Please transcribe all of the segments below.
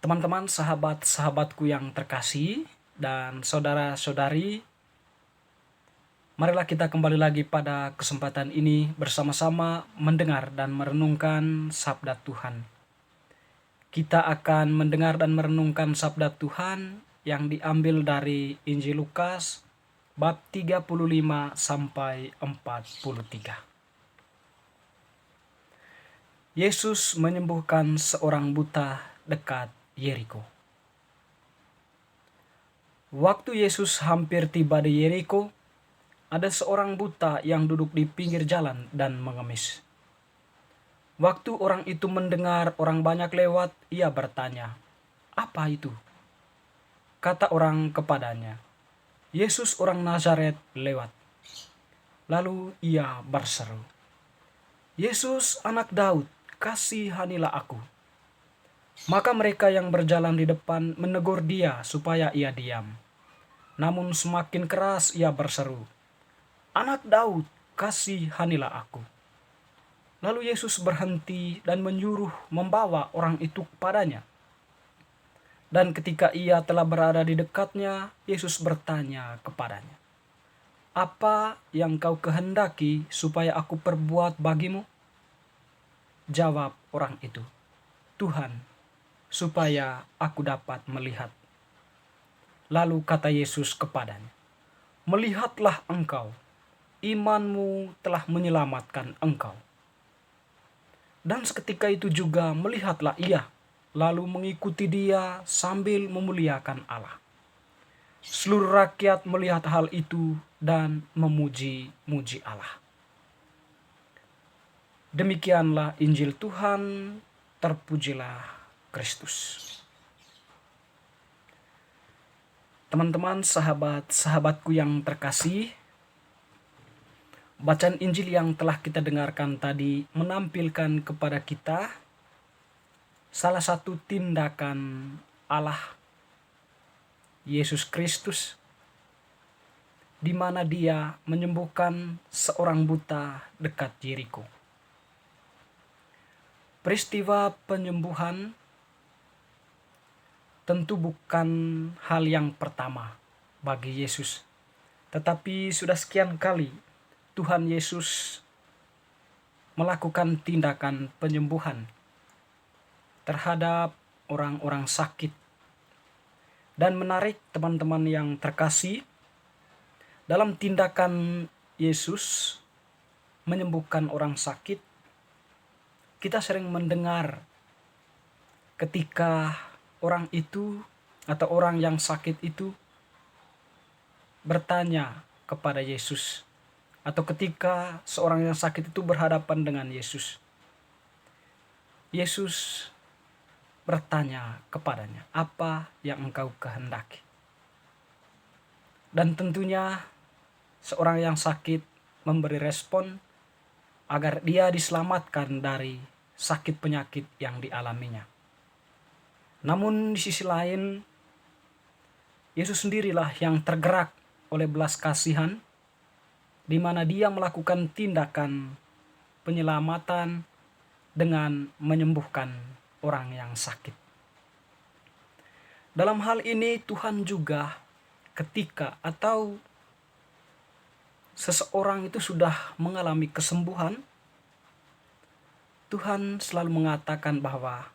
Teman-teman, sahabat-sahabatku yang terkasih, dan saudara-saudari, marilah kita kembali lagi pada kesempatan ini bersama-sama mendengar dan merenungkan sabda Tuhan. Kita akan mendengar dan merenungkan sabda Tuhan yang diambil dari Injil Lukas bab 35 sampai 43. Yesus menyembuhkan seorang buta dekat Yeriko. Waktu Yesus hampir tiba di Yeriko, ada seorang buta yang duduk di pinggir jalan dan mengemis. Waktu orang itu mendengar orang banyak lewat, ia bertanya, "Apa itu?" Kata orang kepadanya, "Yesus orang Nazaret lewat." Lalu ia berseru, "Yesus anak Daud, kasihanilah aku." Maka mereka yang berjalan di depan menegur dia supaya ia diam. Namun semakin keras ia berseru, "Anak Daud, kasihanilah aku." Lalu Yesus berhenti dan menyuruh membawa orang itu kepadanya. Dan ketika ia telah berada di dekatnya, Yesus bertanya kepadanya, "Apa yang kau kehendaki supaya aku perbuat bagimu?" Jawab orang itu, "Tuhan, supaya aku dapat melihat." Lalu kata Yesus kepadanya, "Melihatlah engkau, imanmu telah menyelamatkan engkau." Dan seketika itu juga melihatlah ia, lalu mengikuti dia sambil memuliakan Allah. Seluruh rakyat melihat hal itu dan memuji-muji Allah. Demikianlah Injil Tuhan, terpujilah Kristus. Teman-teman, sahabat-sahabatku yang terkasih, bacaan Injil yang telah kita dengarkan tadi menampilkan kepada kita salah satu tindakan Allah Yesus Kristus, di mana dia menyembuhkan seorang buta dekat Yeriko. Peristiwa penyembuhan tentu bukan hal yang pertama bagi Yesus, tetapi sudah sekian kali Tuhan Yesus melakukan tindakan penyembuhan terhadap orang-orang sakit. Dan menarik teman-teman yang terkasih, dalam tindakan Yesus menyembuhkan orang sakit, kita sering mendengar ketika orang itu atau orang yang sakit itu bertanya kepada Yesus, atau ketika seorang yang sakit itu berhadapan dengan Yesus, Yesus bertanya kepadanya, "Apa yang engkau kehendaki?" Dan tentunya seorang yang sakit memberi respon agar dia diselamatkan dari sakit penyakit yang dialaminya. Namun di sisi lain, Yesus sendirilah yang tergerak oleh belas kasihan, di mana dia melakukan tindakan penyelamatan dengan menyembuhkan orang yang sakit. Dalam hal ini Tuhan juga ketika atau seseorang itu sudah mengalami kesembuhan, Tuhan selalu mengatakan bahwa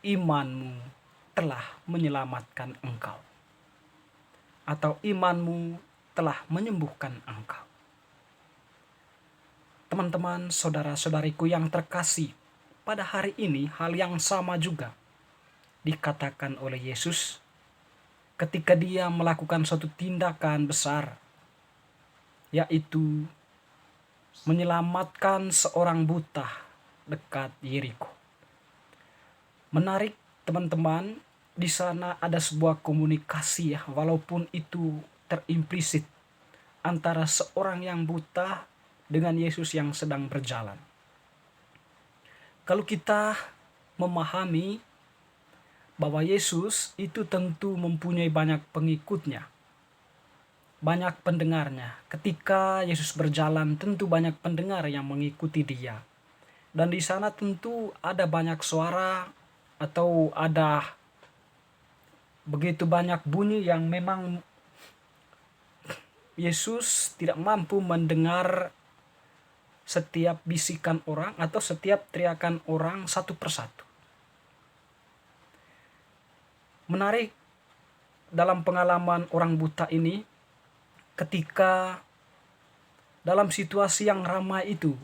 imanmu telah menyelamatkan engkau, atau imanmu telah menyembuhkan engkau. Teman-teman, saudara-saudariku yang terkasih, pada hari ini hal yang sama juga dikatakan oleh Yesus ketika dia melakukan suatu tindakan besar, yaitu menyelamatkan seorang buta dekat Yeriko. Menarik teman-teman, di sana ada sebuah komunikasi ya, walaupun itu terimplisit antara seorang yang buta dengan Yesus yang sedang berjalan. Kalau kita memahami bahwa Yesus itu tentu mempunyai banyak pengikutnya, banyak pendengarnya. Ketika Yesus berjalan, tentu banyak pendengar yang mengikuti dia. Dan di sana tentu ada banyak suara atau ada begitu banyak bunyi yang memang Yesus tidak mampu mendengar setiap bisikan orang atau setiap teriakan orang satu persatu. Menarik dalam pengalaman orang buta ini, ketika dalam situasi yang ramai itu,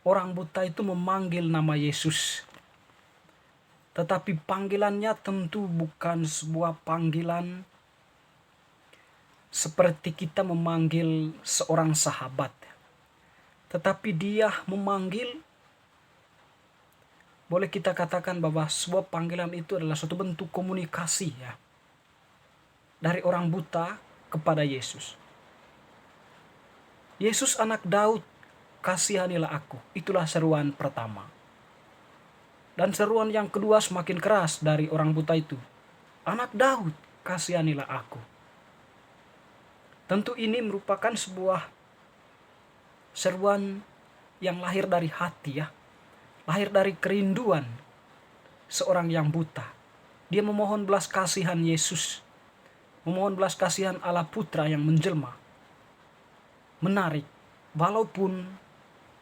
orang buta itu memanggil nama Yesus. Tetapi panggilannya tentu bukan sebuah panggilan seperti kita memanggil seorang sahabat. Tetapi dia memanggil, boleh kita katakan bahwa sebuah panggilan itu adalah suatu bentuk komunikasi ya, dari orang buta kepada Yesus. Yesus anak Daud, kasihanilah aku. Itulah seruan pertama. Dan seruan yang kedua semakin keras dari orang buta itu. Anak Daud, kasihanilah aku. Tentu ini merupakan sebuah seruan yang lahir dari hati ya. Lahir dari kerinduan seorang yang buta. Dia memohon belas kasihan Yesus. Memohon belas kasihan Allah Putra yang menjelma. Menarik, walaupun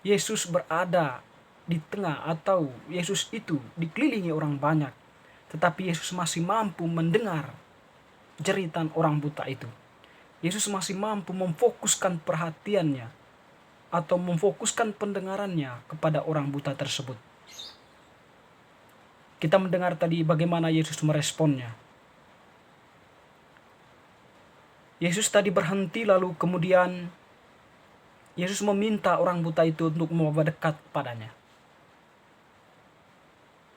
Yesus berada di tengah atau Yesus itu dikelilingi orang banyak, tetapi Yesus masih mampu mendengar jeritan orang buta itu. Yesus masih mampu memfokuskan perhatiannya atau memfokuskan pendengarannya kepada orang buta tersebut. Kita mendengar tadi bagaimana Yesus meresponnya. Yesus tadi berhenti, lalu kemudian Yesus meminta orang buta itu untuk membawa dekat padanya.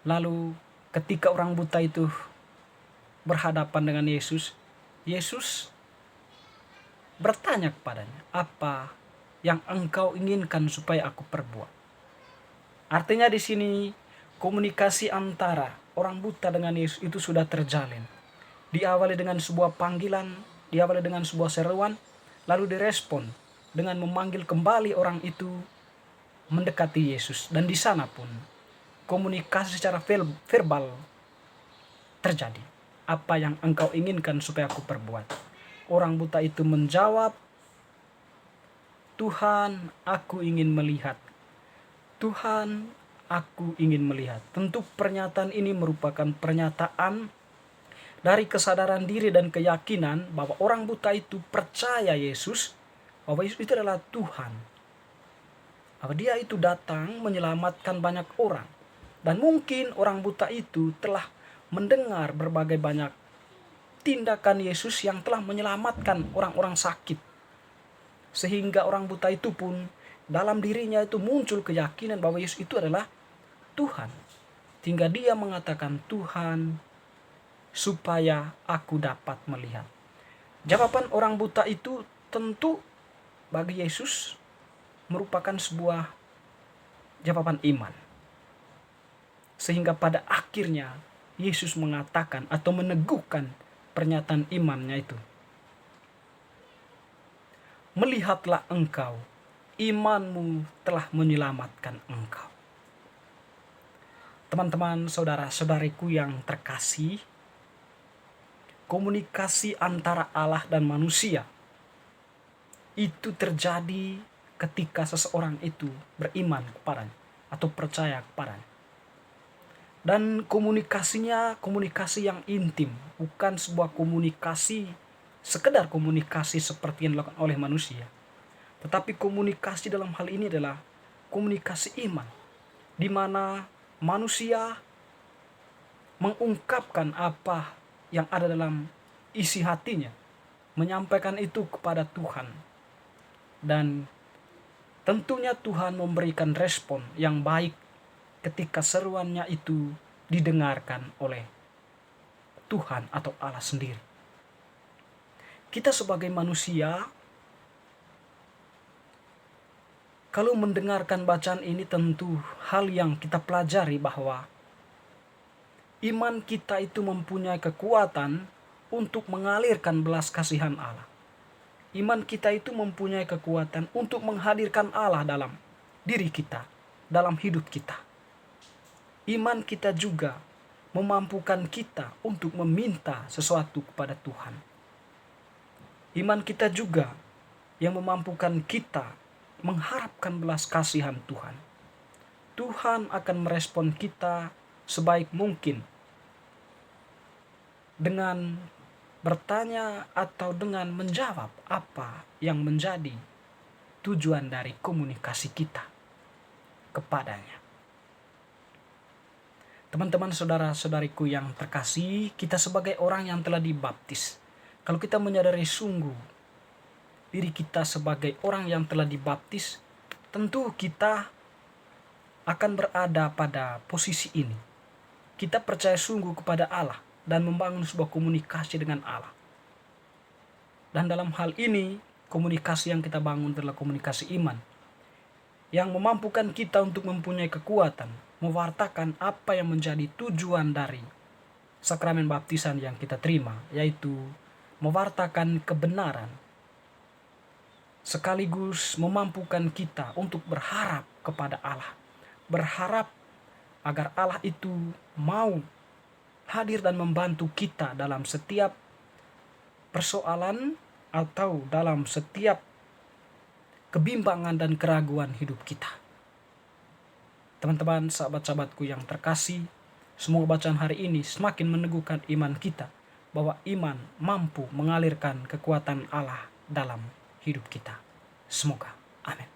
Lalu ketika orang buta itu berhadapan dengan Yesus, Yesus bertanya kepadanya, apa yang engkau inginkan supaya aku perbuat? Artinya di sini komunikasi antara orang buta dengan Yesus itu sudah terjalin. Diawali dengan sebuah panggilan, diawali dengan sebuah seruan, lalu direspon dengan memanggil kembali orang itu mendekati Yesus. Dan di sana pun komunikasi secara verbal terjadi. Apa yang engkau inginkan supaya aku perbuat? Orang buta itu menjawab, Tuhan, aku ingin melihat. Tuhan, aku ingin melihat. Tentu pernyataan ini merupakan pernyataan dari kesadaran diri dan keyakinan bahwa orang buta itu percaya Yesus, bahwa Yesus itu adalah Tuhan. Bahwa dia itu datang menyelamatkan banyak orang. Dan mungkin orang buta itu telah mendengar berbagai banyak tindakan Yesus yang telah menyelamatkan orang-orang sakit. Sehingga orang buta itu pun dalam dirinya itu muncul keyakinan bahwa Yesus itu adalah Tuhan. Hingga dia mengatakan, Tuhan, supaya aku dapat melihat. Jawaban orang buta itu tentu bagi Yesus merupakan sebuah jawaban iman. Sehingga pada akhirnya Yesus mengatakan atau meneguhkan pernyataan imannya itu. Melihatlah engkau, imanmu telah menyelamatkan engkau. Teman-teman, saudara-saudariku yang terkasih, komunikasi antara Allah dan manusia itu terjadi ketika seseorang itu beriman kepadanya atau percaya kepadanya. Dan komunikasinya komunikasi yang intim, bukan sebuah komunikasi sekedar komunikasi seperti yang dilakukan oleh manusia. Tetapi komunikasi dalam hal ini adalah komunikasi iman, di mana manusia mengungkapkan apa yang ada dalam isi hatinya, menyampaikan itu kepada Tuhan. Dan tentunya Tuhan memberikan respon yang baik ketika seruannya itu didengarkan oleh Tuhan atau Allah sendiri. Kita sebagai manusia, kalau mendengarkan bacaan ini tentu hal yang kita pelajari bahwa iman kita itu mempunyai kekuatan untuk mengalirkan belas kasihan Allah. Iman kita itu mempunyai kekuatan untuk menghadirkan Allah dalam diri kita, dalam hidup kita. Iman kita juga memampukan kita untuk meminta sesuatu kepada Tuhan. Iman kita juga yang memampukan kita mengharapkan belas kasihan Tuhan. Tuhan akan merespon kita sebaik mungkin dengan bertanya atau dengan menjawab apa yang menjadi tujuan dari komunikasi kita kepadanya. Teman-teman, saudara-saudariku yang terkasih, kita sebagai orang yang telah dibaptis, kalau kita menyadari sungguh diri kita sebagai orang yang telah dibaptis, tentu kita akan berada pada posisi ini. Kita percaya sungguh kepada Allah dan membangun sebuah komunikasi dengan Allah. Dan dalam hal ini, komunikasi yang kita bangun adalah komunikasi iman, yang memampukan kita untuk mempunyai kekuatan, mewartakan apa yang menjadi tujuan dari sakramen baptisan yang kita terima, yaitu mewartakan kebenaran, sekaligus memampukan kita untuk berharap kepada Allah. Berharap agar Allah itu mau hadir dan membantu kita dalam setiap persoalan atau dalam setiap kebimbangan dan keraguan hidup kita. Teman-teman, sahabat-sahabatku yang terkasih, semoga bacaan hari ini semakin meneguhkan iman kita bahwa iman mampu mengalirkan kekuatan Allah dalam hidup kita. Semoga. Amin.